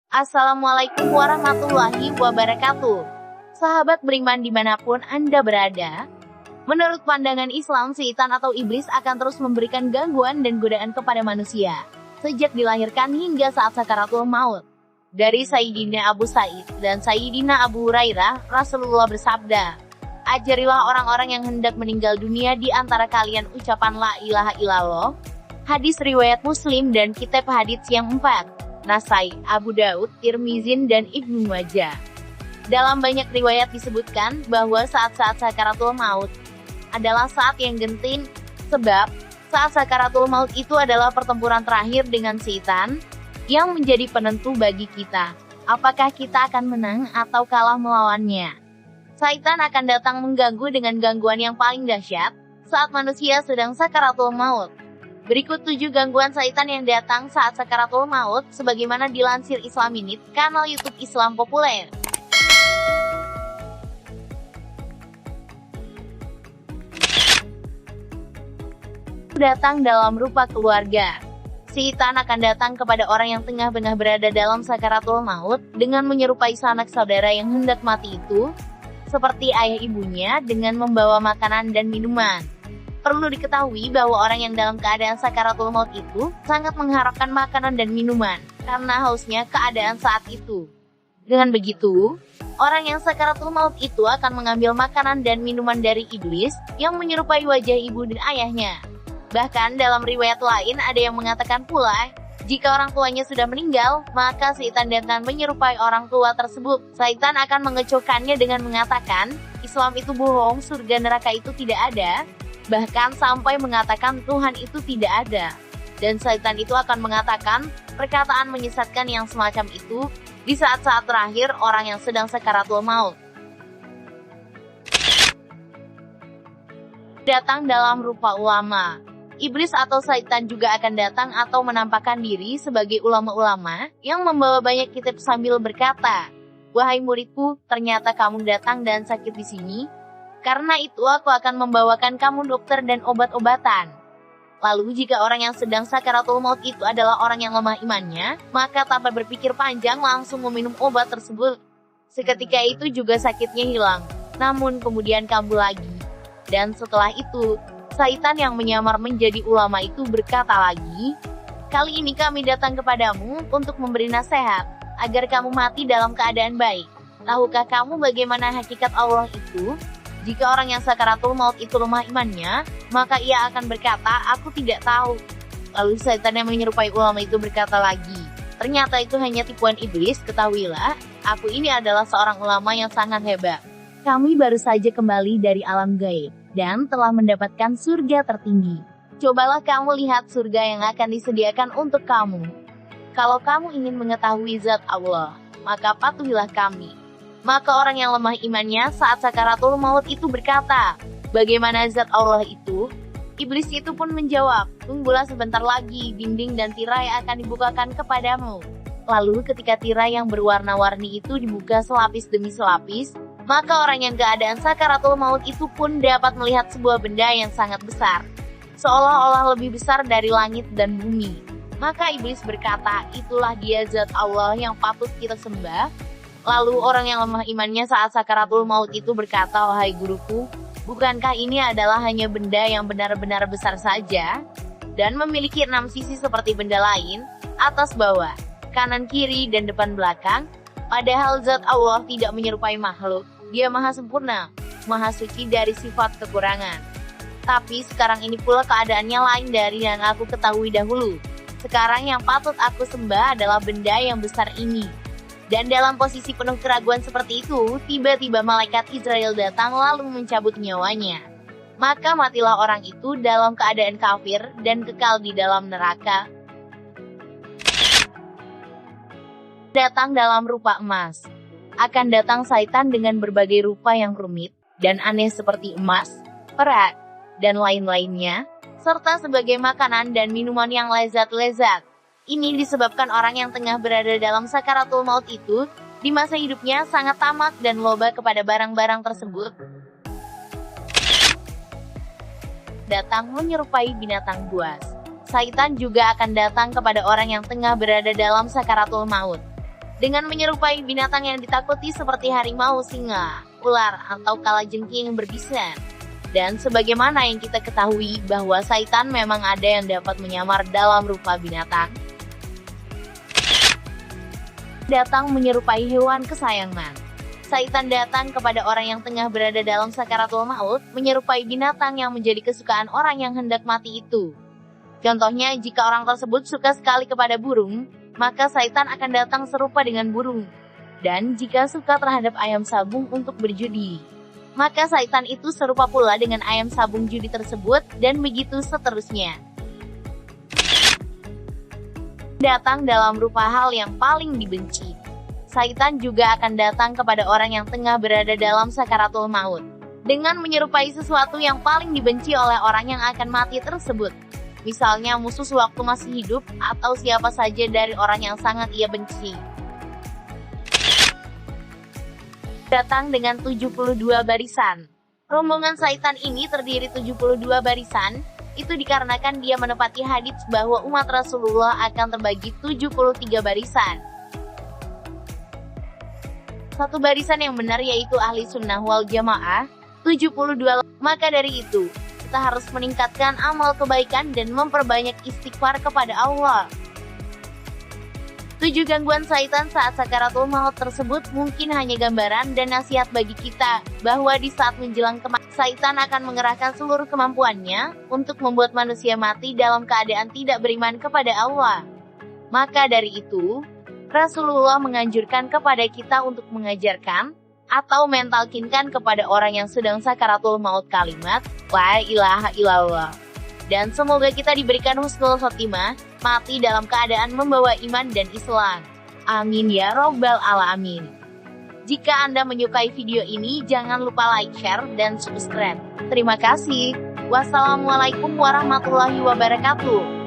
Assalamualaikum warahmatullahi wabarakatuh. Sahabat beriman dimanapun Anda berada, menurut pandangan Islam, syaitan atau iblis akan terus memberikan gangguan dan godaan kepada manusia, sejak dilahirkan hingga saat sakaratul maut. Dari Sayyidina Abu Sa'id dan Sayyidina Abu Hurairah, Rasulullah bersabda, "Ajarilah orang-orang yang hendak meninggal dunia di antara kalian ucapan la ilaha illallah." Hadis riwayat Muslim dan kitab hadits yang 4. Nasai, Abu Daud, Tirmizi, dan Ibnu Majah. Dalam banyak riwayat disebutkan bahwa saat-saat sakaratul maut adalah saat yang genting, sebab saat sakaratul maut itu adalah pertempuran terakhir dengan syaitan yang menjadi penentu bagi kita. Apakah kita akan menang atau kalah melawannya? Syaitan akan datang mengganggu dengan gangguan yang paling dahsyat saat manusia sedang sakaratul maut. Berikut 7 gangguan syaitan yang datang saat sakaratul maut, sebagaimana dilansir Islaminit, kanal YouTube Islam populer. Datang dalam rupa keluarga. Syaitan akan datang kepada orang yang tengah-tengah berada dalam sakaratul maut, dengan menyerupai sanak saudara yang hendak mati itu, seperti ayah ibunya, dengan membawa makanan dan minuman. Perlu diketahui bahwa orang yang dalam keadaan sakaratul maut itu sangat mengharapkan makanan dan minuman, karena hausnya keadaan saat itu. Dengan begitu, orang yang sakaratul maut itu akan mengambil makanan dan minuman dari iblis yang menyerupai wajah ibu dan ayahnya. Bahkan dalam riwayat lain ada yang mengatakan pula, jika orang tuanya sudah meninggal, maka syaitan datang menyerupai orang tua tersebut. Syaitan akan mengecohkannya dengan mengatakan, Islam itu bohong, surga neraka itu tidak ada, bahkan sampai mengatakan Tuhan itu tidak ada. Dan syaitan itu akan mengatakan perkataan menyesatkan yang semacam itu di saat-saat terakhir orang yang sedang sakaratul maut. Datang dalam rupa ulama. Iblis atau syaitan juga akan datang atau menampakkan diri sebagai ulama-ulama yang membawa banyak kitab sambil berkata, "Wahai muridku, ternyata kamu datang dan sakit di sini. Karena itu aku akan membawakan kamu dokter dan obat-obatan." Lalu jika orang yang sedang sakaratul maut itu adalah orang yang lemah imannya, maka tanpa berpikir panjang langsung meminum obat tersebut. Seketika itu juga sakitnya hilang, namun kemudian kambuh lagi. Dan setelah itu, syaitan yang menyamar menjadi ulama itu berkata lagi, "Kali ini kami datang kepadamu untuk memberi nasihat, agar kamu mati dalam keadaan baik. Tahukah kamu bagaimana hakikat Allah itu? Jika orang yang sakaratul maut itu lemah imannya, maka ia akan berkata, 'Aku tidak tahu.'" Lalu syaitan yang menyerupai ulama itu berkata lagi, "Ternyata itu hanya tipuan iblis, ketahuilah, aku ini adalah seorang ulama yang sangat hebat. Kami baru saja kembali dari alam gaib, dan telah mendapatkan surga tertinggi. Cobalah kamu lihat surga yang akan disediakan untuk kamu. Kalau kamu ingin mengetahui zat Allah, maka patuhilah kami." Maka orang yang lemah imannya saat sakaratul maut itu berkata, "Bagaimana zat Allah itu?" Iblis itu pun menjawab, "Tunggulah sebentar lagi, dinding dan tirai akan dibukakan kepadamu." Lalu ketika tirai yang berwarna-warni itu dibuka selapis demi selapis, maka orang yang keadaan sakaratul maut itu pun dapat melihat sebuah benda yang sangat besar, seolah-olah lebih besar dari langit dan bumi. Maka iblis berkata, "Itulah dia zat Allah yang patut kita sembah." Lalu orang yang lemah imannya saat sakaratul maut itu berkata, "Wahai guruku, bukankah ini adalah hanya benda yang benar-benar besar saja, dan memiliki 6 sisi seperti benda lain, atas bawah, kanan kiri dan depan belakang? Padahal zat Allah tidak menyerupai makhluk, dia maha sempurna, maha suci dari sifat kekurangan. Tapi sekarang ini pula keadaannya lain dari yang aku ketahui dahulu. Sekarang yang patut aku sembah adalah benda yang besar ini." Dan dalam posisi penuh keraguan seperti itu, tiba-tiba malaikat Israel datang lalu mencabut nyawanya. Maka matilah orang itu dalam keadaan kafir dan kekal di dalam neraka. Datang dalam rupa emas. Akan datang syaitan dengan berbagai rupa yang rumit dan aneh seperti emas, perak, dan lain-lainnya, serta sebagai makanan dan minuman yang lezat-lezat. Ini disebabkan orang yang tengah berada dalam sakaratul maut itu, di masa hidupnya sangat tamak dan loba kepada barang-barang tersebut. Datang menyerupai binatang buas. Syaitan juga akan datang kepada orang yang tengah berada dalam sakaratul maut. dengan menyerupai binatang yang ditakuti seperti harimau, singa, ular, atau kalajengking yang berbisa. Dan sebagaimana yang kita ketahui bahwa syaitan memang ada yang dapat menyamar dalam rupa binatang. Datang menyerupai hewan kesayangan. Syaitan datang kepada orang yang tengah berada dalam sakaratul maut, menyerupai binatang yang menjadi kesukaan orang yang hendak mati itu. Contohnya, jika orang tersebut suka sekali kepada burung, maka syaitan akan datang serupa dengan burung. Dan jika suka terhadap ayam sabung untuk berjudi, maka syaitan itu serupa pula dengan ayam sabung judi tersebut, dan begitu seterusnya. Datang dalam rupa hal yang paling dibenci. Syaitan juga akan datang kepada orang yang tengah berada dalam sakaratul maut, dengan menyerupai sesuatu yang paling dibenci oleh orang yang akan mati tersebut. Misalnya musuh sewaktu masih hidup, atau siapa saja dari orang yang sangat ia benci. Datang dengan 72 barisan. Rombongan syaitan ini terdiri 72 barisan, itu dikarenakan dia menepati hadits bahwa umat Rasulullah akan terbagi 73 barisan. Satu barisan yang benar yaitu ahli sunnah wal jamaah, 72. Maka dari itu, kita harus meningkatkan amal kebaikan dan memperbanyak istighfar kepada Allah. 7 gangguan syaitan saat sakaratul maut tersebut mungkin hanya gambaran dan nasihat bagi kita, bahwa di saat menjelang kematian, syaitan akan mengerahkan seluruh kemampuannya untuk membuat manusia mati dalam keadaan tidak beriman kepada Allah. Maka dari itu, Rasulullah menganjurkan kepada kita untuk mengajarkan atau mentalkinkan kepada orang yang sedang sakaratul maut kalimat La ilaha illallah. Dan semoga kita diberikan husnul khotimah, mati dalam keadaan membawa iman dan Islam. Amin ya robbal alamin. Jika Anda menyukai video ini, jangan lupa like, share, dan subscribe. Terima kasih. Wassalamualaikum warahmatullahi wabarakatuh.